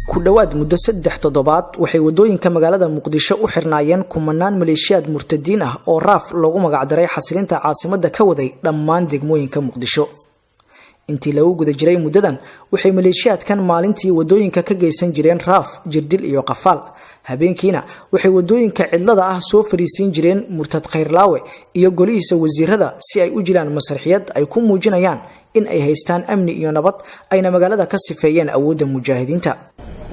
ku dhawaad muddo 3 toddobaad waxay wadooyinka magaalada Muqdisho u xirnaayeen kumanaan maleeshiyaad murtadiin ah oo raaf lagu magac daray xasilinta caasimadda ka waday dhammaan degmooyinka Muqdisho. intii lagu guda jiray muddadan waxay maleeshiyaadkan maalintii wadooyinka ka geysan jireen raaf, jirdil iyo qafaal. habeenkiina waxay wadooyinka cidlada ah soo fariisin jireen Murtad Khayrlaawe iyo golihiisa wasiirada si ay u jilaan masraxiyad ay ku muujinayaan in ay haystaan amni iyo nabad ayna magaalada ka sifeeyeen awoodda mujaahidiinta.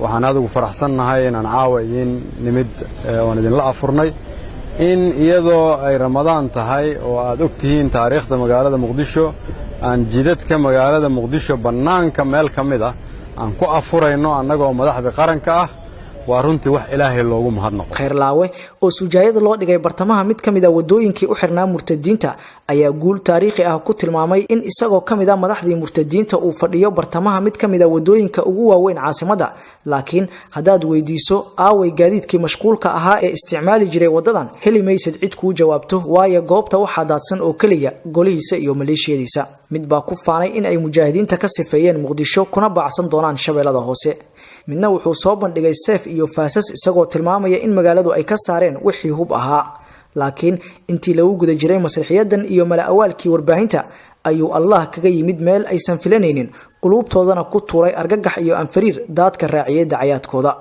waxaan adigu faraxsanahay inaan caawiyin nimid waan idin la afurnay in iyadoo ay Ramadaan tahay oo aad ogtihiin taariikhda magaalada Muqdisho aan jidadka magaalada Muqdisho banaanka meel kamid ah aan ku afurayno anagoo madaxda qaranka ah waa runtii wax Ilaahay loogu mahadnaqo. Khayrlaawe oo sujaayada loo dhigay bartamaha mid kamid ah wadooyinkii u xirnaa murtadiinta ayaa guul taariikhi ah ku tilmaamay in isagoo kamid ah madaxdii murtadiinta uu fadhiyo bartamaha mid kamid ah wadooyinka ugu waaweyn caasimadda. laakiin hadaad weydiiso aaway gaadiidkii mashquulka ahaa ee isticmaali jiray wadadan heli maysid cid ku jawaabto waayo goobta waxa daadsan oo kaliya golihiisa iyo maleeshiyadiisa. mid baa ku faanay in ay mujaahidiinta ka sifeeyeen Muqdisho kuna baacsan doonaan shabeellada hoose. midna wuxuu soo bandhigay seef iyo faasas isagoo tilmaamaya in magaaladu ay ka saareen wixii hub ahaa. laakiin intii lagu guda jiray masraxiyadan iyo mala-awaalkii warbaahinta ayuu Allah kaga yimid meel aysan filanaynin, qulubtoodana ku tuuray argagax iyo anfariir daadka raaciyay dacayaadkooda.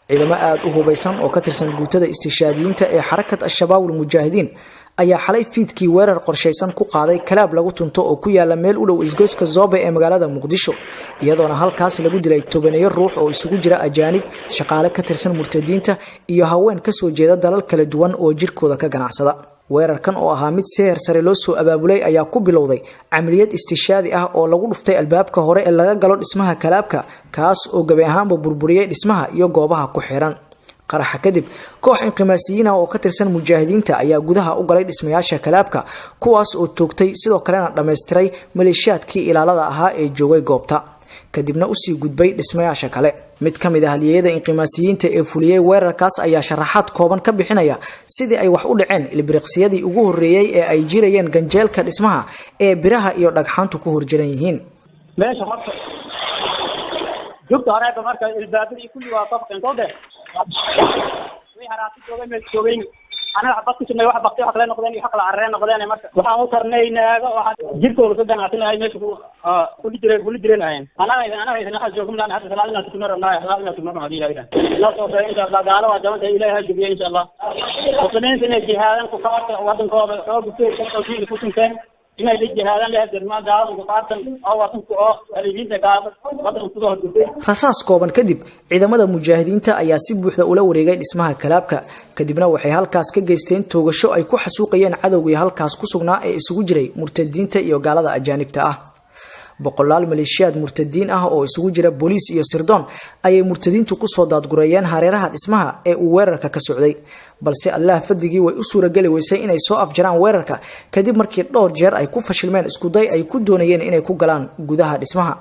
ciidamo aad u hubaysan oo ka tirsan guutada istishaadiyiinta ee xarakad al-shabaab wal mujaahidiin ayaa xalay fiidkii weerar qorsheysan ku qaaday kalaab lagu tunto oo ku yaala meel u dhow isgoyska Zoobe ee magaalada Muqdisho, iyadoona halkaas lagu dilay 12 ruux oo isugu jira ajaanib, shaqaale ka tirsan murtadiinta iyo haween ka soo jeeda dalal kala duwan oo jirkooda ka ganacsada. weerarkan oo ahaa mid seer sare loo soo abaabulay ayaa ku bilowday amaliyad istishaadi ah oo lagu dhuftay albaabka hore ee laga galo dhismaha kalaabka, kaas oo gabi ahaanba burburiyay dhismaha iyo goobaha ku xiran. qaraxa kadib koox inqimaasiyiin oo ka tirsan mujaahidiinta ayaa gudaha u galay dhismayaasha kalaabka, kuwaas oo toogtay sidoo kalena dhameystiray maleeshiyaadkii ilaalada ahaa ee joogay goobta, kadibna u sii gudbay dhismayaasha kale. mid kamid ah halyeeyada inqimaasiyiinta ee fuliyay weerarkaas ayaa sharaxaad kooban ka bixinaya sidii ay wax u dhaceen ilbiriqsiyadii ugu horeeyay ee ay jirayeen ganjeelka dhismaha ee biraha iyo dhagxaantu ku horjiran yihiin. meesha marka joogta hore marka ilbaabadii kulli waa qabqeen doode way haraati joogay أنا حبطت إنه واحد بقتي حقلا نقدين يحقل عرّين نقدين مرة وحنا وصرنا واحد جيركو لسه جناتنا هاي مش كل درين هاي أنا إذا نحن جوكم لأن هذا سلالنا تكمل رنا سلالنا تكمل هذه هاي لا توصل إن شاء الله قالوا وجمعت إليها جبيه إن شاء الله وصلنا سنة جهادا كفار وادن كوب بصير توصيل كوسن كان إن الجهادا لهذا ما دار وكفار أو وادن كوب الرجال تقابل وادن كوب rasaas kooban kadib ciidamada mujaahidiinta ayaa si buuxda ula wareegay dhismaha kalaabka, kadibna waxay halkaas ka geysteen toogasho ay ku xasuuqayeen cadowgii halkaas ku sugnaa ee isugu jiray murtadiinta iyo gaalada ajaanibta ah. boqolaal maleeshiyaad murtadiin ah oo isugu jira booliis iyo sirdoon ayay murtadiintu ku soo daadgurayeen hareeraha dhismaha ee uu weerarka ka socday, balse Allah fadigii way u suuragali weysay inay soo afjaraan weerarka kadib markii dhowr jeer ay ku fashilmeen isku day ay ku doonayeen inay ku galaan gudaha dhismaha.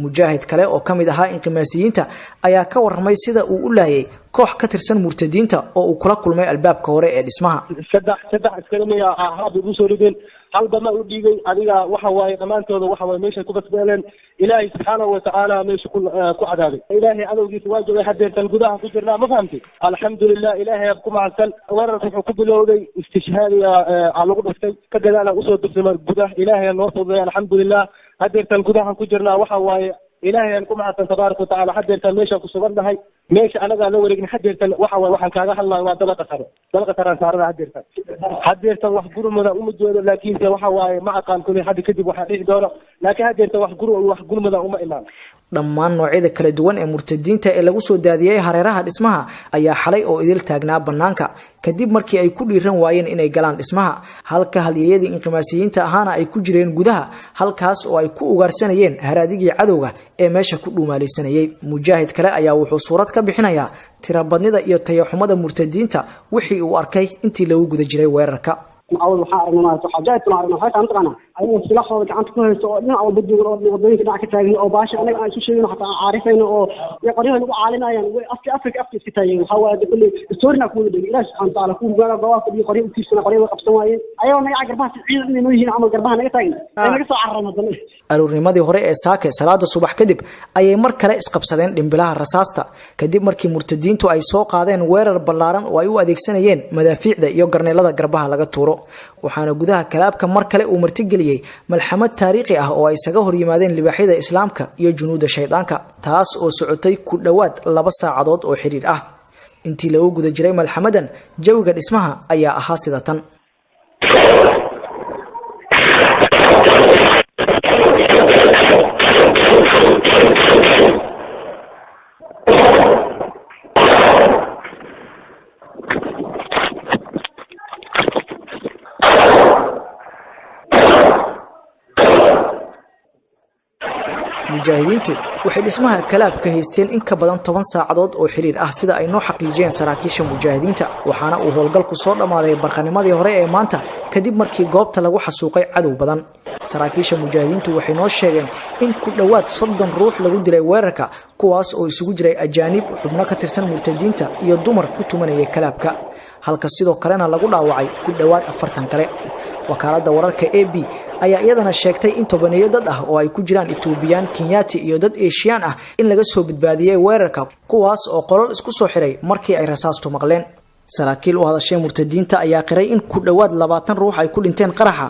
mujaahid kale oo kamid ahaa inqimaasiyiinta ayaa ka warramay sida uu u laayay koox ka tirsan murtadiinta oo uu kula kulmay albaabka hore ee dhismaha. saddex askariya ahaad ugu soo rideen halba ma u dhiigay adiga waxa waaye dhamaantooda waxa waaye meesha ku basbeeleen ilaahay subhanahu wa ta'ala meesha ku cadaabay ilaahay adowgiisa waa joogay hadeertan gudaha ku jirnaa ma fahamtay alxamdulillah ilaahay ku macsan weerarka wuxuu ku bilowday istishhaadiya aan lagu dhiftay ka gadaana u soo dirsamay gudaha ilaahay noo fududay alxamdulillah hadeertan gudaha ku jirnaa waxa waaye إلهي أنكم عسى تبارك وتعالى حدث ميشا كسبنا هاي ميشا أنا قال ورقني حدث وحن كاغا الله وطلق ترى صارنا حدث وحقروا من الجوده لكن وحواي ما كان كل حد كذب وحديث دوره لكن حدث وحقروا من إمام dhammaan noocyada kala duwan ee murtadiinta ee lagu soo daadiyay hareeraha dhismaha ayaa xalay oo idil taagnaa banaanka kadib markii ay ku dhiiran waayeen inay galaan dhismaha, halka halyeeyadii inqimaasiyiinta ahaana ay ku jireen gudaha halkaas oo ay ku ugaarsanayeen haraadigii cadowga ee meesha ku dhuumaalaysanayay. mujaahid kale ayaa wuxuu suurad ka bixinayaa tirabadnida iyo tayaxumada murtadiinta wixii uu arkay intii lagu guda jiray weerarka. معود وحارنا ما تحاجات معنا هاي كان طبعا أيوة سلاح هذا كان تكون سؤال أو بدي وضعين كده كتاعي أو باش أنا شو شيء حتى عارفين أو يقريه نبغى علينا يعني أصل أفريقيا كتاعي هو كل استورنا كل ده ليش عن تعالى كل جرا جواب في قريب في سنة قريب قبضتواين أيوة ما يعجب بس عيد إنه يجي نعمل قربان نقطعين أنا قصة عرّنا ضمن aroornimadii hore ee saake salaada subax kadib ayay mar kale isqabsadeen dhimbilaha rasaasta kadib markii murtadiintu ay soo qaadeen weerar ballaaran oo ay u adeegsanayeen madaafiicda iyo garneelada garbaha laga tuuro waxaana gudaha kalaabka mar kale uu martigeliyay malxamad taariikhi ah oo ay isaga hor yimaadeen libaaxyada islaamka iyo junuuda shaydaanka taas oo socotay ku dhawaad 2 saacadood oo xiriir ah intii lagu guda jiray malxamadan jawiga dhismaha ayaa ahaa sida tan mujaahidiintu waxay dhismaha kalaab ka haysteen in ka badan 10 saacadood oo xiriir ah sida ay noo xaqiijiyeen saraakiisha mujaahidiinta waxaana uu howlgalku soo dhamaaday barqanimadii hore ee maanta kadib markii goobta lagu xasuuqay cadow badan saraakiisha mujaahidiintu waxay noo sheegeen in ku dhawaad 30 ruux lagu dilay weerarka kuwaas oo isugu jiray ajaanib xubno ka tirsan murtadiinta iyo dumar ku tumanaya kalaabka halka sidoo kalena lagu dhaawacay ku dhawaad 40 kale wakaalada wararka AB ayaa iyadana sheegtay in tobaneeyo dad ah oo ay ku jiraan Ethiopian Kenyaati iyo dad Asian ah in laga soo badbaadiyay weerarka kuwaas oo qolal isku soo xiray markii ay rasaastu maqleen saraakiil u hadashay murtadiinta ayaa qiray in ku dhawaad 20 ruux ay ku dhinteen qaraxa